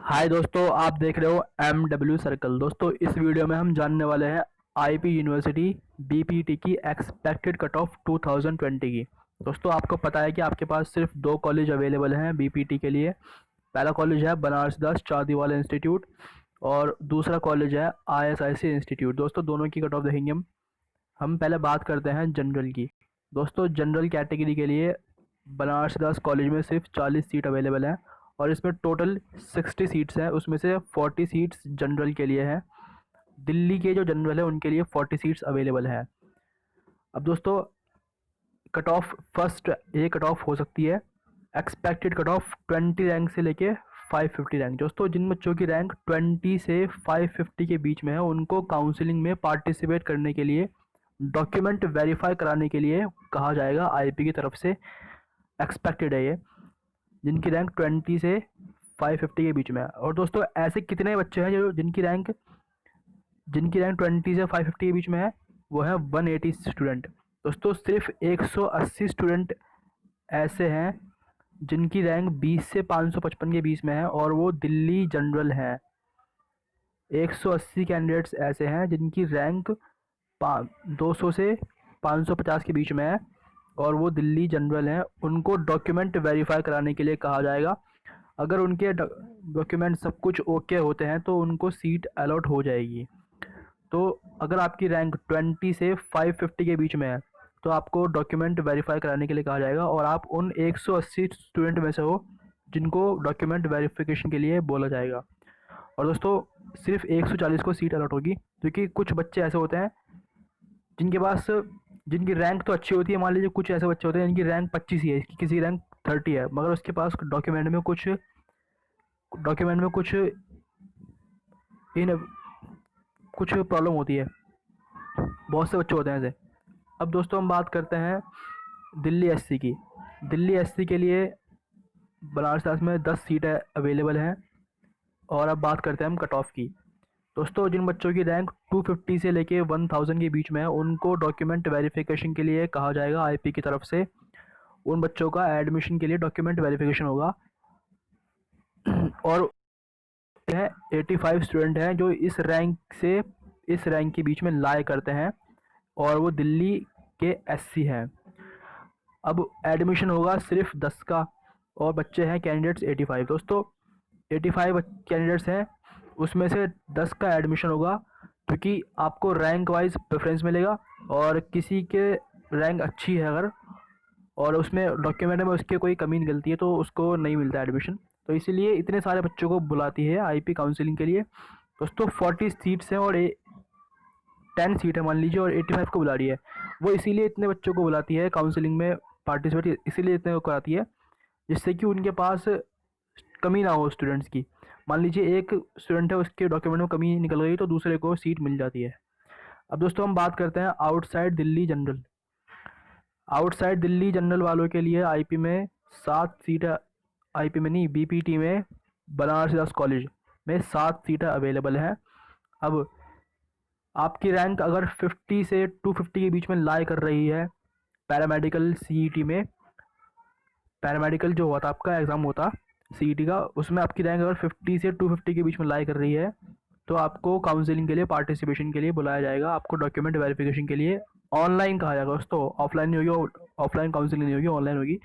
हाय दोस्तों, आप देख रहे हो MW सर्कल। दोस्तों, इस वीडियो में हम जानने वाले हैं आईपी यूनिवर्सिटी बीपीटी की एक्सपेक्टेड कट ऑफ 2020 की। दोस्तों, आपको पता है कि आपके पास सिर्फ दो कॉलेज अवेलेबल हैं बीपीटी के लिए। पहला कॉलेज है बनारस दास चांदीवाला इंस्टीट्यूट और दूसरा कॉलेज है ISIC इंस्टीट्यूट। दोस्तों, दोनों की कट ऑफ देखेंगे हम पहले बात करते हैं जनरल की। दोस्तों, जनरल कैटेगरी के लिए बनारस दास कॉलेज में सिर्फ 40 सीट अवेलेबल हैं और इसमें टोटल 60 सीट्स हैं, उसमें से 40 सीट्स जनरल के लिए हैं। दिल्ली के जो जनरल है उनके लिए 40 सीट्स अवेलेबल हैं। अब दोस्तों, कट ऑफ फर्स्ट ये कट ऑफ हो सकती है एक्सपेक्टेड कट ऑफ 20 रैंक से लेके 550 रैंक। दोस्तों, जिन बच्चों की रैंक 20 से 550 के बीच में है उनको काउंसलिंग में पार्टिसिपेट करने के लिए डॉक्यूमेंट वेरीफाई कराने के लिए कहा जाएगा। आईपी की तरफ से एक्सपेक्टेड है ये, जिनकी रैंक 20 से 550 के बीच में है। और दोस्तों, ऐसे कितने बच्चे हैं जो जिनकी रैंक 20 से 550 के बीच में है? वो है 180 स्टूडेंट। दोस्तों, सिर्फ 180 स्टूडेंट ऐसे हैं जिनकी रैंक 20 से 555 के बीच में है और वो दिल्ली जनरल हैं। 180 कैंडिडेट्स ऐसे हैं जिनकी रैंक 200 से 550 के बीच में है और वो दिल्ली जनरल हैं। उनको डॉक्यूमेंट वेरीफाई कराने के लिए कहा जाएगा। अगर उनके डॉक्यूमेंट सब कुछ ओके होते हैं तो उनको सीट अलॉट हो जाएगी। तो अगर आपकी रैंक 20 से 550 के बीच में है तो आपको डॉक्यूमेंट वेरीफाई कराने के लिए कहा जाएगा और आप उन 180 स्टूडेंट में से हो जिनको डॉक्यूमेंट वेरिफिकेशन के लिए बोला जाएगा। और दोस्तों, सिर्फ 140 को सीट अलॉट होगी, क्योंकि कुछ बच्चे ऐसे होते हैं जिनके पास जिनकी रैंक तो अच्छी होती है। मान लीजिए कुछ ऐसे बच्चे होते हैं जिनकी रैंक 25 ही है, किसी की रैंक 30 है, मगर उसके पास डॉक्यूमेंट में इन कुछ प्रॉब्लम होती है। बहुत से बच्चे होते हैं ऐसे। अब दोस्तों, हम बात करते हैं दिल्ली एससी की। दिल्ली एससी के लिए बनारस दास में 10 सीटें अवेलेबल हैं। और अब बात करते हैं हम कट ऑफ की। दोस्तों, जिन बच्चों की रैंक 250 से लेके 1000 के बीच में है उनको डॉक्यूमेंट वेरिफिकेशन के लिए कहा जाएगा आईपी की तरफ से। उन बच्चों का एडमिशन के लिए डॉक्यूमेंट वेरिफिकेशन होगा। और है 85 स्टूडेंट हैं जो इस रैंक के बीच में लाई करते हैं और वो दिल्ली के एससी हैं। अब एडमिशन होगा सिर्फ 10 का और बच्चे हैं कैंडिडेट्स 85। दोस्तों, 85 कैंडिडेट्स हैं, उसमें से 10 का एडमिशन होगा, क्योंकि आपको रैंक वाइज प्रेफरेंस मिलेगा। और किसी के रैंक अच्छी है अगर और उसमें डॉक्यूमेंट में उसकी कोई कमी निकलती है तो उसको नहीं मिलता एडमिशन। तो इसीलिए इतने सारे बच्चों को बुलाती है आईपी काउंसलिंग के लिए। दोस्तों, 40 सीट्स हैं और 10 सीट है मान लीजिए और 85 को बुला रही है। वो इसीलिए इतने बच्चों को बुलाती है काउंसलिंग में पार्टिसिपेट, इसीलिए इतने को कराती है जिससे कि उनके पास कमी ना हो स्टूडेंट्स की। मान लीजिए एक स्टूडेंट है, उसके डॉक्यूमेंट में कमी निकल गई तो दूसरे को सीट मिल जाती है। अब दोस्तों, हम बात करते हैं outside Delhi general. Outside Delhi general वालों के लिए आईपी में 7 सीटें, आईपी में नहीं बीपीटी में बनारस दास कॉलेज में 7 सीटें अवेलेबल हैं। अब आपकी रैंक अगर 50 से 250 के बीच में लाई कर रही है पैरामेडिकल सीईटी में, पैरामेडिकल जो हुआ था आपका एग्ज़ाम होता सीईटी का, उसमें आपकी रैंक अगर 50 से 250 के बीच में लाई कर रही है तो आपको काउंसलिंग के लिए पार्टिसिपेशन के लिए बुलाया जाएगा। आपको डॉक्यूमेंट वेरिफिकेशन के लिए ऑनलाइन कहा जाएगा। दोस्तों, ऑफलाइन नहीं होगी, ऑफलाइन काउंसलिंग नहीं होगी, ऑनलाइन होगी।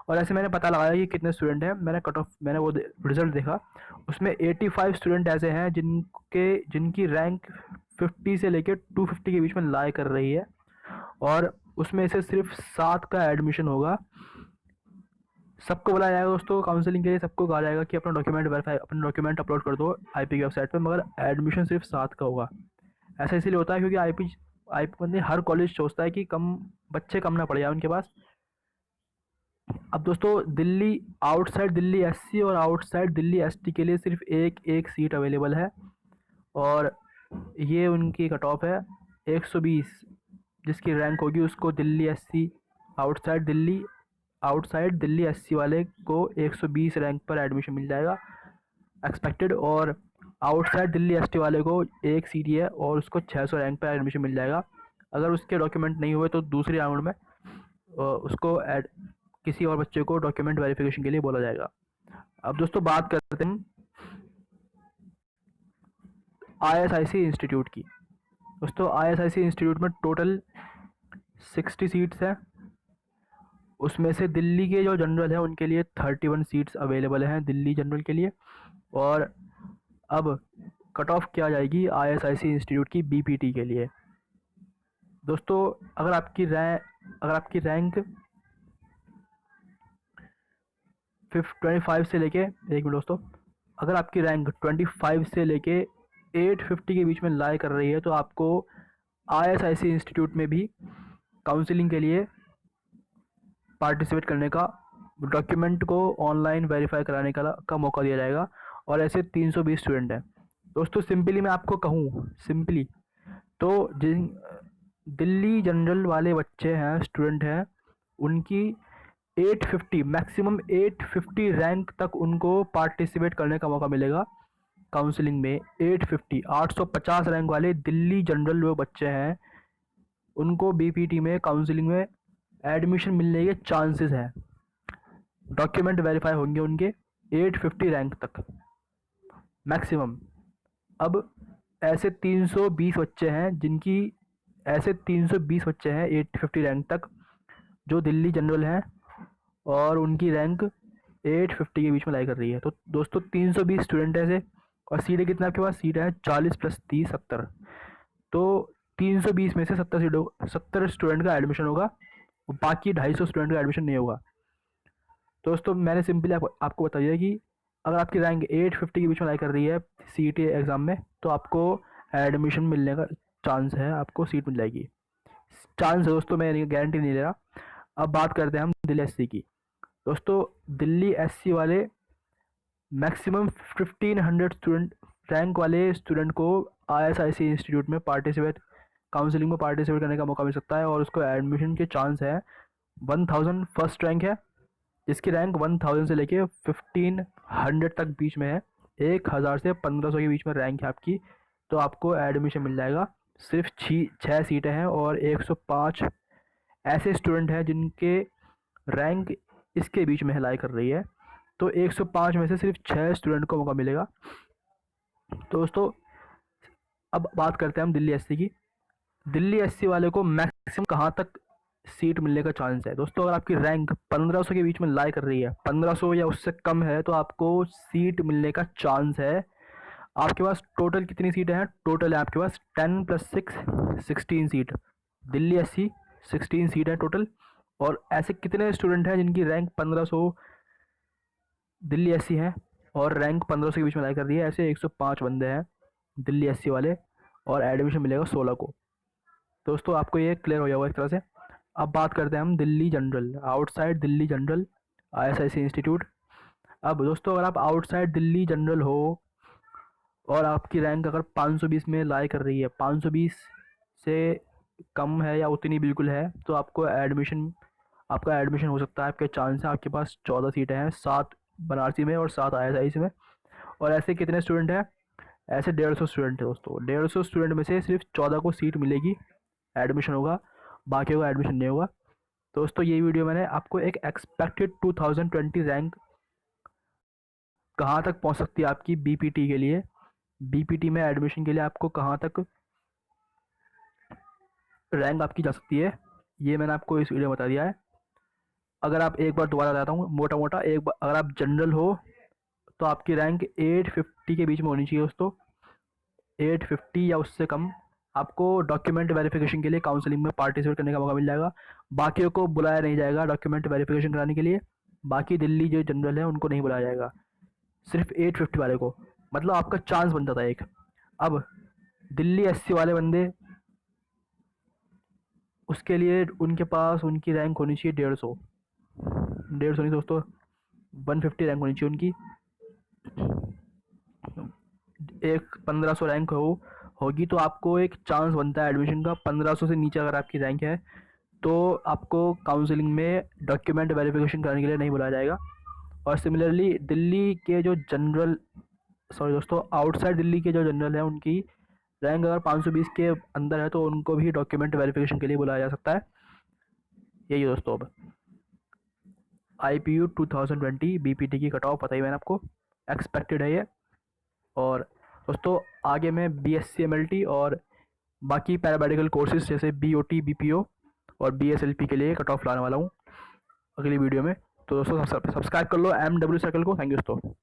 और ऐसे मैंने पता लगाया कि कितने स्टूडेंट हैं। मैंने वो रिजल्ट देखा, उसमें 85 स्टूडेंट ऐसे हैं जिनकी रैंक 50 से लेकर 250 के बीच में लाई कर रही है और उसमें से सिर्फ 7 का एडमिशन होगा। सबको बुलाया जाएगा दोस्तों काउंसलिंग के लिए। सबको कहा जाएगा कि अपना डॉक्यूमेंट अपलोड कर दो आईपी की वेबसाइट पे, मगर एडमिशन सिर्फ 7 का होगा। ऐसा इसीलिए होता है क्योंकि आईपी आईपी में हर कॉलेज सोचता है कि बच्चे कम ना पड़ जाए उनके पास। अब दोस्तों, दिल्ली आउटसाइड दिल्ली एससी और आउटसाइड दिल्ली एसटी के लिए सिर्फ एक सीट अवेलेबल है और ये उनकी कट ऑफ है 120। जिसकी रैंक होगी उसको Delhi SC outside Delhi SC वाले को 120 रैंक पर एडमिशन मिल जाएगा एक्सपेक्टेड। और आउटसाइड दिल्ली एसटी वाले को एक सीट है और उसको 600 रैंक पर एडमिशन मिल जाएगा। अगर उसके डॉक्यूमेंट नहीं हुए तो दूसरे राउंड में उसको किसी और बच्चे को डॉक्यूमेंट वेरिफिकेशन के लिए बोला जाएगा। अब दोस्तों, बात करते हैं आईएसआईसी इंस्टीट्यूट की। दोस्तों आईएसआईसी इंस्टीट्यूट में टोटल 60 सीट्स हैं। उसमें से दिल्ली के जो जनरल हैं उनके लिए 31 सीट्स अवेलेबल हैं दिल्ली जनरल के लिए। और अब कट ऑफ किया जाएगी आईएसआईसी इंस्टीट्यूट की बीपीटी के लिए। दोस्तों अगर आपकी रैंक 25 से लेके, एक मिनट दोस्तों, अगर आपकी रैंक 25 से लेके 850 के बीच में लाई कर रही है तो आपको आईएसआईसी इंस्टीट्यूट में भी काउंसलिंग के लिए पार्टिसिपेट करने का, डॉक्यूमेंट को ऑनलाइन वेरीफाई कराने का मौका दिया जाएगा। और ऐसे 320 स्टूडेंट हैं। दोस्तों सिंपली मैं आपको कहूँ, सिंपली तो जिन दिल्ली जनरल वाले बच्चे हैं, स्टूडेंट हैं, उनकी 850 मैक्सिमम 850 रैंक तक उनको पार्टिसिपेट करने का मौका मिलेगा काउंसलिंग में। 850 रैंक वाले दिल्ली जनरल जो बच्चे हैं उनको बीपीटी में काउंसलिंग में एडमिशन मिलने के चांसेस हैं। डॉक्यूमेंट वेरीफाई होंगे उनके 850 रैंक तक मैक्सिमम। अब ऐसे 320 बच्चे हैं जिनकी, ऐसे 320 बच्चे हैं 850 रैंक तक जो दिल्ली जनरल हैं और उनकी रैंक 850 के बीच में लाई कर रही है। तो दोस्तों 320 स्टूडेंट ऐसे, और सीटें कितना आपके पास, सीटें हैं 40 + 30 70। तो 320 में से 70 स्टूडेंट का एडमिशन होगा, बाकी 250 स्टूडेंट का एडमिशन नहीं होगा। दोस्तों मैंने सिंपली आपको बता दिया कि अगर आपकी रैंक 850 के बीच में लाई कर रही है सीईटी एग्ज़ाम में तो आपको एडमिशन मिलने का चांस है, आपको सीट मिल जाएगी। चांस है दोस्तों, मैं गारंटी नहीं ले रहा। अब बात करते हैं हम दिल्ली एससी की। दोस्तों दिल्ली एससी वाले मैक्सिमम 1500 स्टूडेंट रैंक वाले स्टूडेंट को आईएसआईसी इंस्टीट्यूट में काउंसलिंग में पार्टिसिपेट करने का मौका मिल सकता है। और उसको एडमिशन के चांस है 1000 फर्स्ट रैंक है, जिसकी रैंक 1000 से लेके 1500 तक बीच में है। 1000 से 1500 के बीच में रैंक है आपकी, तो आपको एडमिशन मिल जाएगा। सिर्फ 6 सीटें हैं और 105 ऐसे स्टूडेंट हैं जिनके रैंक इसके बीच में लाई कर रही है। तो 105 में से सिर्फ 6 स्टूडेंट को मौका मिलेगा। तो दोस्तों अब बात करते हैं हम दिल्ली एससी की। दिल्ली एससी वाले को मैक्सिमम कहाँ तक सीट मिलने का चांस है। दोस्तों अगर आपकी रैंक 1500 के बीच में लाई कर रही है, 1500 या उससे कम है, तो आपको सीट मिलने का चांस है। आपके पास टोटल कितनी सीटें हैं, टोटल है आपके पास 10 + 6 16 सीट। दिल्ली एससी 16 सीट है टोटल। और ऐसे कितने स्टूडेंट हैं जिनकी रैंक 1500 दिल्ली एससी है और रैंक 1500 के बीच में लाई कर रही है। ऐसे 105 बंदे हैं दिल्ली एससी वाले, और एडमिशन मिलेगा 16 को। दोस्तों आपको ये क्लियर हो जाएगा एक तरह से। अब बात करते हैं हम Delhi general, outside Delhi general ISIC institute. अब दोस्तों अगर आप आउटसाइड दिल्ली जनरल हो और आपकी रैंक अगर 520 में लाई कर रही है, 520 से कम है या उतनी बिल्कुल है, तो आपका एडमिशन हो सकता है। आपके चांस हैं, आपके पास 14 सीटें हैं, 7 बनारसी में और 7 आईएसआईसी में। और ऐसे कितने स्टूडेंट हैं, ऐसे 150 स्टूडेंट है दोस्तों। 150 स्टूडेंट में से सिर्फ 14 को सीट मिलेगी, एडमिशन होगा, बाकी का एडमिशन नहीं होगा। दोस्तों ये वीडियो मैंने आपको एक एक्सपेक्टेड 2020 रैंक कहाँ तक पहुँच सकती है आपकी बीपीटी के लिए, बीपीटी में एडमिशन के लिए आपको कहाँ तक रैंक आपकी जा सकती है, ये मैंने आपको इस वीडियो में बता दिया है। अगर आप एक बार दोबारा बताता हूँ मोटा मोटा, एक बार अगर आप जनरल हो तो आपकी रैंक 850 के बीच में होनी चाहिए दोस्तों। 850 या उससे कम आपको डॉक्यूमेंट वेरिफिकेशन के लिए काउंसलिंग में पार्टिसिपेट करने का मौका मिल जाएगा। बाकियों को बुलाया नहीं जाएगा डॉक्यूमेंट वेरिफिकेशन कराने के लिए। बाकी दिल्ली जो जनरल है उनको नहीं बुलाया जाएगा, सिर्फ 850 वाले को। मतलब आपका चांस बनता था एक। अब दिल्ली एससी वाले बंदे, उसके लिए उनके पास उनकी रैंक होनी चाहिए 150 नहीं दोस्तों, 150 रैंक होनी चाहिए उनकी। एक 1500 रैंक होगी तो आपको एक चांस बनता है एडमिशन का। 1500 से नीचे अगर आपकी रैंक है तो आपको काउंसलिंग में डॉक्यूमेंट वेरिफिकेशन करने के लिए नहीं बुलाया जाएगा। और सिमिलरली दिल्ली के जो जनरल, सॉरी दोस्तों, आउटसाइड दिल्ली के जो जनरल हैं उनकी रैंक अगर 520 के अंदर है तो उनको भी डॉक्यूमेंट वेरिफिकेशन के लिए बुलाया जा सकता है। यही है दोस्तों। अब IPU 2020 बीपीटी की कट ऑफ बताई मैंने आपको, एक्सपेक्टेड है ये। और दोस्तों आगे मैं BSc MLT और बाकी पैरामेडिकल कोर्सेज जैसे BOT BPO और BSLP के लिए कट ऑफ लाने वाला हूँ अगली वीडियो में। तो दोस्तों सब्सक्राइब कर लो MW सर्कल को। थैंक यू दोस्तों।